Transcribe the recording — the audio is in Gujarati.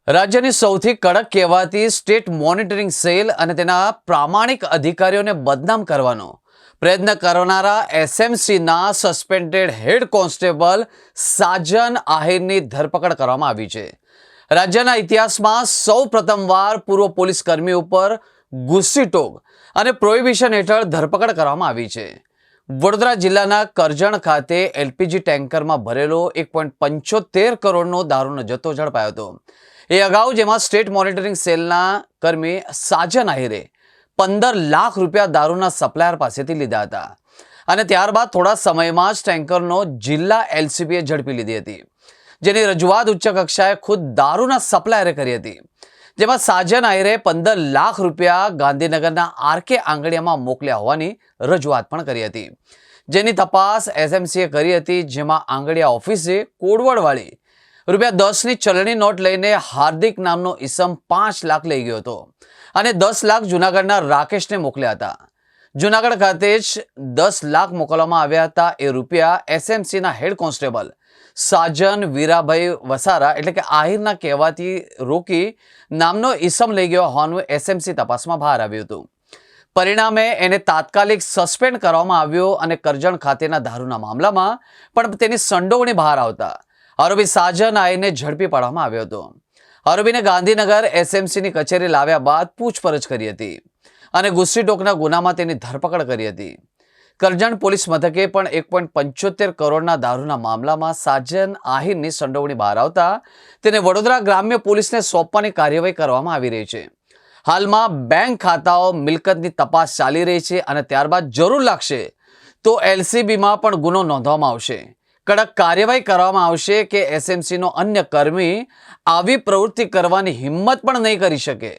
રાજ્યની સૌથી કડક કહેવાતી સ્ટેટ મોનિટરિંગ સેલ અને તેના પ્રામાણિક અધિકારીઓને બદનામ કરવાનો પ્રયત્ન કરનારા એસએમસીના સસ્પેન્ડેડ હેડ કોન્સ્ટેબલ સાજન આહિરની ધરપકડ કરવામાં આવી છે। રાજ્યના ઇતિહાસમાં સૌ પ્રથમવાર પૂર્વ પોલીસ કર્મી ઉપર ગુસ્સીટોક અને પ્રોહિબિશન હેઠળ ધરપકડ કરવામાં આવી છે। વડોદરા જિલ્લાના કરજણ ખાતે એલપીજી ટેન્કરમાં ભરેલો 1.75 કરોડનો દારૂનો જથ્થો ઝડપાયો હતો। એ અગાઉ જેમાં સ્ટેટ મોનિટરિંગ સેલના કર્મી સાજન આહિરે 15 લાખ રૂપિયા દારૂના સપ્લાયર પાસેથી લીધા હતા અને ત્યારબાદ થોડા સમયમાં જ ટેન્કરનો જિલ્લા એલસીબીએ ઝડપી લીધી હતી, જેની રજૂઆત ઉચ્ચ કક્ષાએ ખુદ દારૂના સપ્લાયરે કરી હતી। જેમાં સાજન આહિરે 15 લાખ રૂપિયા ગાંધીનગરના આરકે આંગણિયામાં મોકલ્યા હોવાની રજૂઆત પણ કરી હતી, જેની તપાસ એસએમસીએ કરી હતી। જેમાં આંગણિયા ઓફિસે કોડવડવાળી ₹10ની ચલણી નોટ લઈને હાર્દિક નામનો ઈસમ 5 લાખ લઈ ગયો હતો અને 10 લાખ જૂનાગઢના રાકેશને મોકલ્યા હતા। જૂનાગઢ ખાતે જ 10 લાખ મોકલવામાં આવ્યા હતા। એ રૂપિયા એસએમસીના હેડ કોન્સ્ટેબલ સાજન વીરાભાઈ વસારા એટલે કે આહિરના કહેવાથી રોકી નામનો ઈસમ લઈ ગયો હોવાનું એસએમસી તપાસમાં બહાર આવ્યું હતું। પરિણામે એને તાત્કાલિક સસ્પેન્ડ કરવામાં આવ્યો અને કરજણ ખાતેના દારૂના મામલામાં પણ તેની સંડોવણી બહાર આવતા આરોપી સાજન આહિરને ઝડપી પાડવામાં આવ્યો હતો। આરોપીને ગાંધીનગર એસએમસીની કચેરી લાવ્યા બાદ પૂછપરછ કરી હતી અને ગુસ્સીટોકના ગુનામાં તેની ધરપકડ કરી હતી। કરજણ પોલીસ મથકે પણ 1.75 કરોડના દારૂના મામલામાં સાજન આહિરની સંડોવણી બહાર આવતા તેને વડોદરા ગ્રામ્ય પોલીસને સોંપવાની કાર્યવાહી કરવામાં આવી રહી છે। હાલમાં બેંક ખાતાઓ મિલકતની તપાસ ચાલી રહી છે અને ત્યારબાદ જરૂર લાગશે તો એલસીબીમાં પણ ગુનો નોંધવામાં આવશે। કડક કાર્યવાહી કરવામાં આવશે કે એસએમસીનો અન્ય કર્મી આવી પ્રવૃત્તિ કરવાની હિંમત પણ નહીં કરી શકે।